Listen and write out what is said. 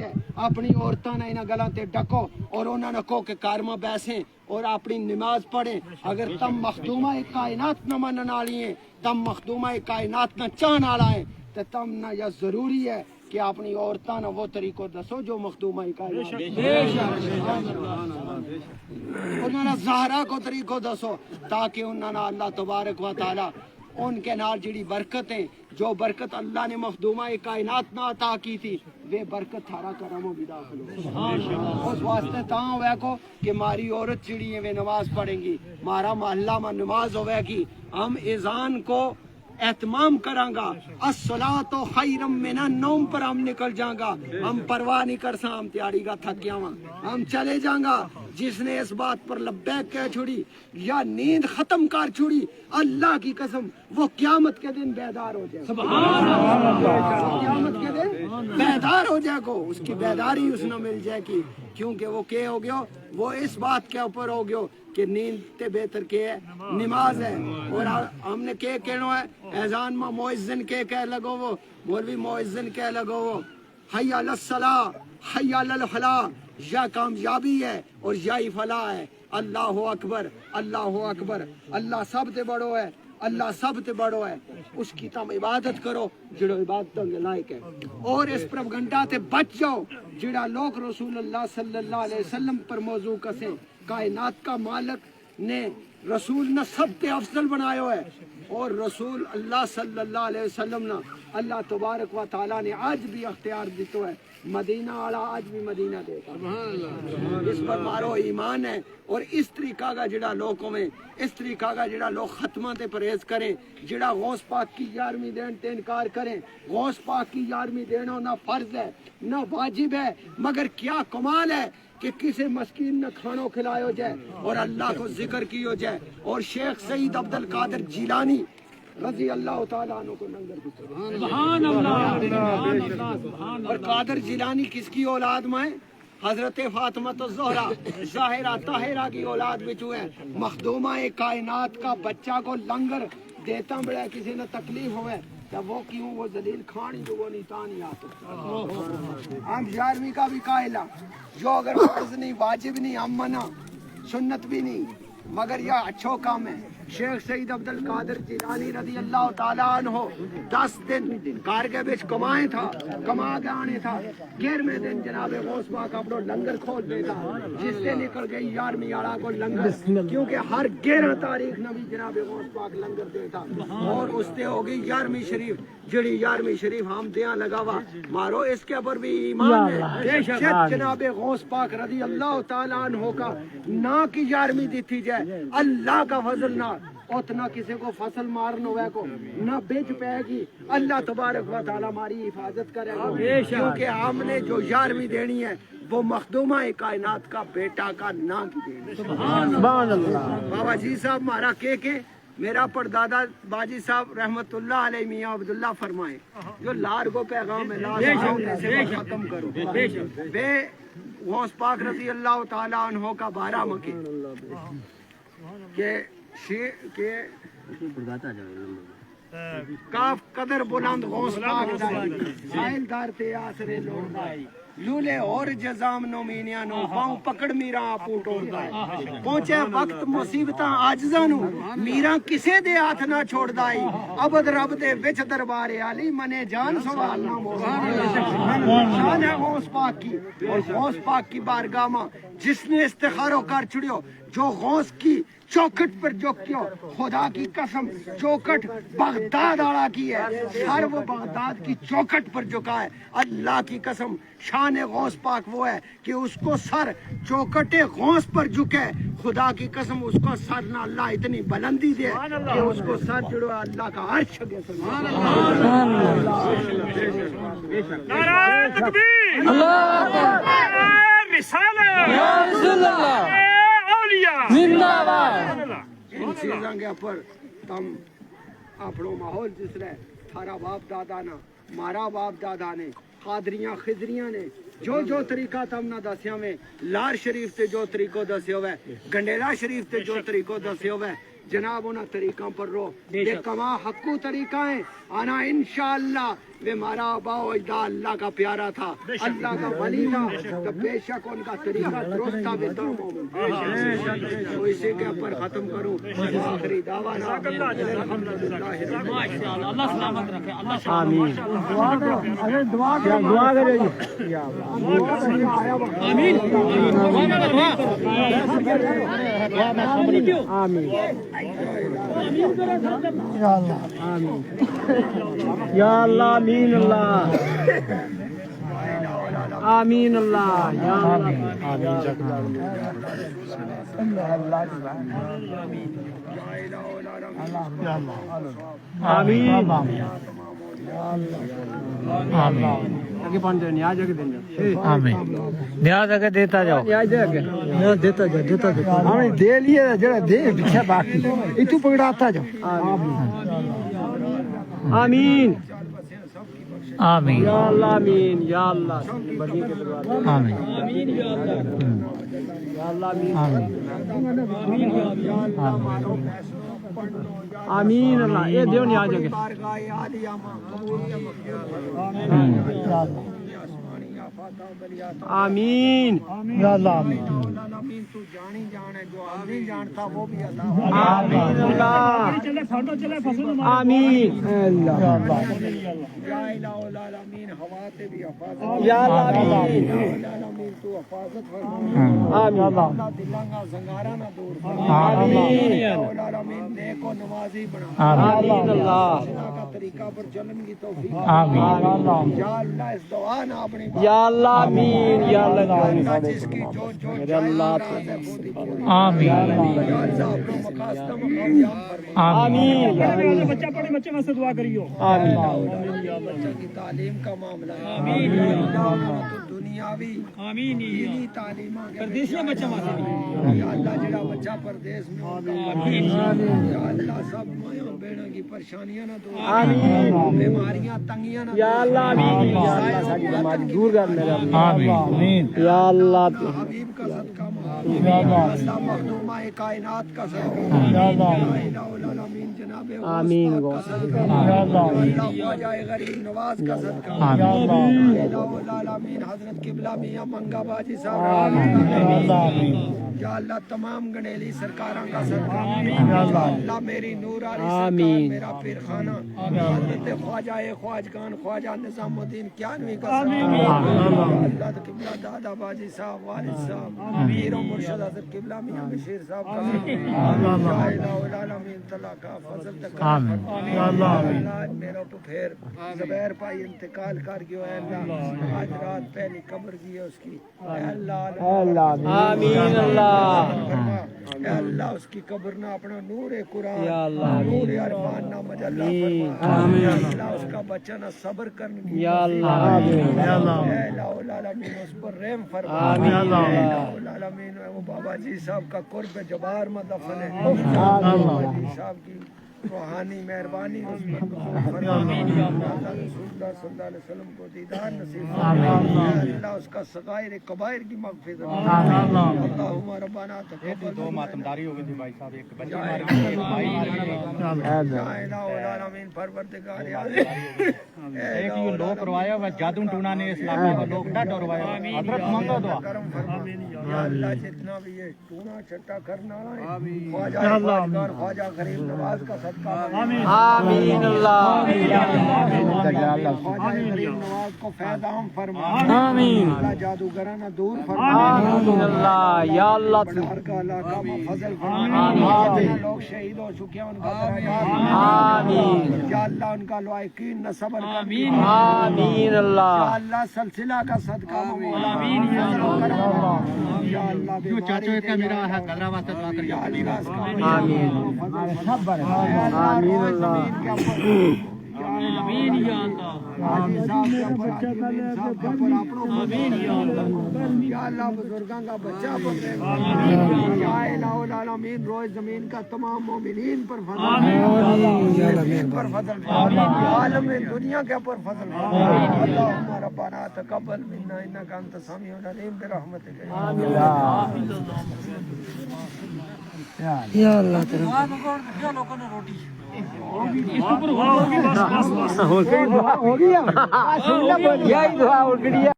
ہے اپنی عورتوں نے انہاں گلاں تے ڈکو اور انہاں نے کہو کہ کارما بیسیں اور اپنی نماز پڑھیں. اگر تم مخدومہ کائنات نہ منن والی ہیں، تم مخدومہ کائنات نہ چاہن والا ہے تو تم نہ یہ ضروری ہے کہ اپنی عورتوں نے وہ طریقہ دسو جو مخدومہ کائنات انہوں نے زہرا کو طریقہ دسو تاکہ انہوں نے اللہ تبارک و تعالی ان کے نال جڑی برکت ہے جو برکت اللہ نے مخدومہ کائنات نہ عطا کی تھی وہ برکت تھارا کرم و بھی داخل ہو. اس واسطے تاں ہوئے کو کہ ماری عورت جڑی ہے وہ نماز پڑھیں گی، مارا محلہ میں نماز ہوئے گی، ہم اذان کو اہتمام کریں گا، الصلاۃ خیر من النوم پر ہم نکل جائیں گا، ہم پرواہ نہیں کر سا ہم تیاری کا تھک گیا ہم چلے جائیں گا. جس نے اس بات پر لبیک کہہ چھوڑی یا نیند ختم کر چھوڑی اللہ کی قسم وہ قیامت کے دن بیدار ہو جائے، قیامت کے دن بیدار ہو جائے گو، اس کی بیداری اس نے مل جائے گی. کیونکہ وہ کیا ہو گیا، وہ اس بات کے اوپر ہو گیا کہ نیند تے بہتر کے ہے نماز ہے. اور ہم نے کیا کہنا ہے اذان میں مؤذن کے کہہ لگو وہ مولوی مؤذن کہہ لگو وہ حی علی الصلاۃ حی علی الفلاح، یا کامیابی ہے اور یا ہی فلاح ہے. اللہ اکبر اللہ اکبر، اللہ سب تے بڑو ہے، اللہ سب تے بڑو ہے، اس کی تم عبادت کرو جڑو عبادتوں کے لائق ہے. اور اس پروپگنڈا تے بچ جاؤ جڑا لوگ رسول اللہ صلی اللہ علیہ وسلم پر موضوع کسے. کائنات کا مالک نے رسول نے سب تے افضل بنایا ہے اور رسول اللہ صلی اللہ علیہ وسلم نے اللہ تبارک و تعالیٰ نے آج بھی اختیار دیتا ہے، مدینہ والا آج بھی مدینہ دیتا ہے. اس پر مارو ایمان ہے. اور اس طریقہ کا جڑا لوگوں میں اس طریقہ کا جڑا لوگ ختمہ تے پرہیز کریں، جڑا غوث پاک کی یارمی دین تے انکار کریں. غوث پاک کی یارمی دینا نہ فرض ہے نہ واجب ہے، مگر کیا کمال ہے کہ کسی مسکین نے کھانوں کھلایا جائے اور اللہ کو ذکر کیا جائے. اور شیخ سید عبد القادر جیلانی رضی اللہ تعالیٰ عنہ کو لنگر دی. سبحان اللہ. اور قادر جیلانی کس کی اولاد میں ہے؟ حضرت فاطمہ الزہرا ظاہرہ طاہرہ کی اولاد بچو ہے. مخدومہ کائنات کا بچہ کو لنگر دیتا بڑا کسی نے تکلیف ہوئے تو وہ کیوں وہ ذلیل کھانی جو وہ نہیں تانی آتا. ہم یارویں کا بھی قائل ہے جو اگر فرض نہیں واجب نہیں ہم منع سنت بھی نہیں مگر یہ اچھو کام ہے. شیخ سید عبد القادر جیلانی رضی اللہ تعالیٰ عنہ 10 دن کار کے بیچ کمائے تھا، کما کے آنے تھا. 11ویں دن جناب غوث پاک اپنا لنگر کھول دیتا جس سے نکل گئی 11ویں آڑا کو لنگر، کیونکہ ہر 11 تاریخ نبی جناب غوث پاک لنگر دیتا. اور اس سے ہو گئی 11ویں شریف جڑی 11ویں شریف ہم دیاں لگاوا مارو اس کے اوپر بھی ایمان ہے. جناب غوث پاک رضی اللہ تعالیٰ عنہ کا نہ کی 11ویں دیتی جائے اللہ کا فضل نہ اتنا کسی کو فصل مارن ہوئے کو نہ بیچ پائے گی. اللہ تبارک و تعالیٰ ہماری حفاظت کرے گا کیونکہ ہم نے جو 11ویں دینی ہے وہ مخدومہ کائنات کا بیٹا کا نام کی دینی ہے. بابا جی صاحب مارا کہ میرا پردادا باجی صاحب رحمت اللہ علیہ میاں عبداللہ فرمائے جو لار کو پیغام ہے لار سے ختم کرو بے غوث پاک رضی اللہ تعالیٰ عنہ کا 12 مکے کہ کاف قدر بلند غوث پاک دائی سائل دار تے آسرے لوڑ دائی لولے اور جزام نو مینیاں نو پاؤں پکڑ میرا آپو ٹوڑ دائی پہنچے وقت مصیبتاں آجزاں نو میرا کسے دے ہاتھ نہ چھوڑ دائی عبد رب دے وچ دربار علی منے جان سوال نہ موڑ شان ہے غوث پاک کی. اور غوث پاک کی بارگاہ میں جس نے استخارو کر چھڑیو جو غوث کی چوکٹ پر جھکیو خدا کی قسم چوکٹ بغداد آڑا کی ہے سر وہ بغداد کی چوکٹ پر جھکا ہے. اللہ کی قسم شان غوث پاک وہ ہے کہ اس کو سر چوکٹ غوث پر جھکے. خدا کی قسم اس کو سر نہ اللہ اتنی بلندی دے کہ اس کو سر جڑو اللہ کا عرش ہے. سبحان اللہ. نعرہ تکبیر، اللہ اکبر، رسالت یا رسول اللہ، زندہ باد. ان چیزاں کے اوپر تم اپنو ماحول جس رہے تھارا باپ دادا نا مارا باپ دادا نے قادریاں خضریاں نے جو طریقہ تم نہ دسیا میں لار شریف تے جو طریقہ دسیا ہوئے گنڈیلا شریف تے جو طریقہ دسیا ہوئے جناب انہاں طریقوں پر رو یہ کما حقو طریقہ ہیں. آنا انشاءاللہ وہ ہمارا آبا و اجداد اللہ کا پیارا تھا, اللہ کا ولی تھا, تو بے شک ان کا طریقہ درست تھا. تو اسی کے اوپر ختم کروں. آخری دعوانا الحمدللہ. اللہ سلامت رکھے. اللہ آمین. دعا کرے جی. آمین. آمین. یا اللہ آمین. یا اللہ آمین. اللہ آمین. اللہ یا اللہ آمین. آگے پہنچ جائے نیاز آگے دیں. آمین. نیاز آگے دیتا جاؤ. نیاز دے آگے دیتا جا ہم نے دے لیے جڑا دے پیچھے باقی اتو پکڑاتا جاؤ. آمین. آمین. یا اللہ آمین. یا اللہ بڑی کے دروازے. آمین. یا اللہ آمین. آمین. اللہ یہ دیو نیاز آگے. آمین. یا اللہ آمین. تو جانی جان ہے, جو آپ نہیں جانتا وہ بھی عطا. آمین. اللہ چلے پھاٹو چلے فصل آمین. اللہ یا الہ العالمین ہوا تے بھی حفاظت. یا اللہ آمین. یا العالمین تو حفاظت فرما. آمین. اللہ دلانگا زنگارہ نہ دور فرما. آمین. یا العالمین نیک و نمازی بنا. آمین. اللہ اللہ کا طریقہ پر چلن کی توفیق. آمین. یا اللہ اس دعا نہ اپنی یا اللہ آمین. یا اللہ اللہ جس کی جو میرے اللہ آمین. یا اللہ اپنا مقاصد مقامیاب فرما. آمین. بچہ پڑھے بچے واسطے دعا کریو. آمین. بچہ کی تعلیم کا معاملہ ہے. آمین. تو دنیاوی آمین. دینی تعلیم پردیس میں بچہ واسطے یا اللہ جڑا بچہ پردیس میں ہوگا. یا اللہ سب مائوں بہنوں کی پریشانیاں نہ دور. آمین. بیماریاں تنگیاں نہ یا اللہ آمین. یا اللہ ساری بیماری دور کر میرے اللہ. آمین. یا اللہ حبیب کا صدقہ اللہ مخدومہ کائنات کا صدقہ. یا الہ العالمین جناب آمین. کا صدقہ. یا اللہ خواجہ غریب نواز کا صدقہ. یا الہ العالمین حضرت قبلہ میاں منگا باجی صاحب. یا اللہ تمام گنیلی سرکاراں کا صدقہ. اللہ میری نور علی سرکار میرا پیر خانہ حضرت خواجہ خواجگان خواجہ نظام الدین کیانوی کا صدقہ. اللہ قبلہ دادا باجی صاحب والد صاحب پیر و مرشد حضرت قبلہ میاں بشیر صاحب کا صدقہ. یا الہ العالمین تعالیٰ کا فضل تکرم فرما. اللہ میرا تو پھر زبیر بھائی انتقال کر گیا ہے. اللہ آج رات پہلی قبر کی ہے اس کی. اے اللہ آمین. اللہ اے اللہ اس کی قبر نہ اپنا نور قرآن یا اللہ نور عرفان نہ مجلہ فرما. یا اللہ اس کا بچہ نہ صبر کرنے کی. یا اللہ آمین. اے الہ العالمین اس پر رحم فرما. آمین. اے الہ العالمین وہ بابا جی صاحب کا قرب جبار میں دفن ہے. بابا جی صاحب کی روحانی مہربانی اس پر فرما. اللہ رسول اللہ صلی اللہ علیہ وسلم کو دیدار نصیب فرما. اللہ اس کا صغائر کبائر کی مغفرت. اللہم ربنا تقبل. دو ماتمداری ہو گئی تھی بھائی صاحب. ایک بچہ یا الہ العالمین پروردگار عالم ایک یہ لوگ کروایا ہوا جادو ٹونا نے اسلامی کو لوگ ڈا ڈروایا. حضرت منگو دعا کرم فرما. یا اللہ جتنا بھی یہ ٹونا چٹا کرنا ہے خواجہ خواجگان خواجہ غریب نواز کا صدقہ. آمین. اللہ خواجہ غریب نواز کو فیض عام فرما. آمین. اللہ جادوگرانہ دور فرما. آمین. اللہ یا اللہ ہر کا علاقہ میں فضل فرما. لوگ شہید ہو چکے ہیں ان کا درجات. آمین. یا اللہ ان کا لائقین نہ صبر کر. آمین. یا اللہ اللہ سلسلہ کا صدقہ مولا. یا اللہ چاچو کا میرا ہے قدرہ واسطہ دعا کر. یا اللہ اس کا آمین. آمین. اللہ آمین. یا اللہ آمین. یا اللہ بزرگاں کا بچہ بنے. یا الہ العالمین روز زمین کا تمام مومنین پر فضل پر فضل عالم دنیا کے پر فضل. اللہم ربنا تقبل منا انک انت السمیع العلیم برحمتک. یا اللہ لوگوں نے روٹی اس کو پر ہوا ہوگی بس بس بس ہو گئی دعا ہو گئی یہی دعا ہو گئی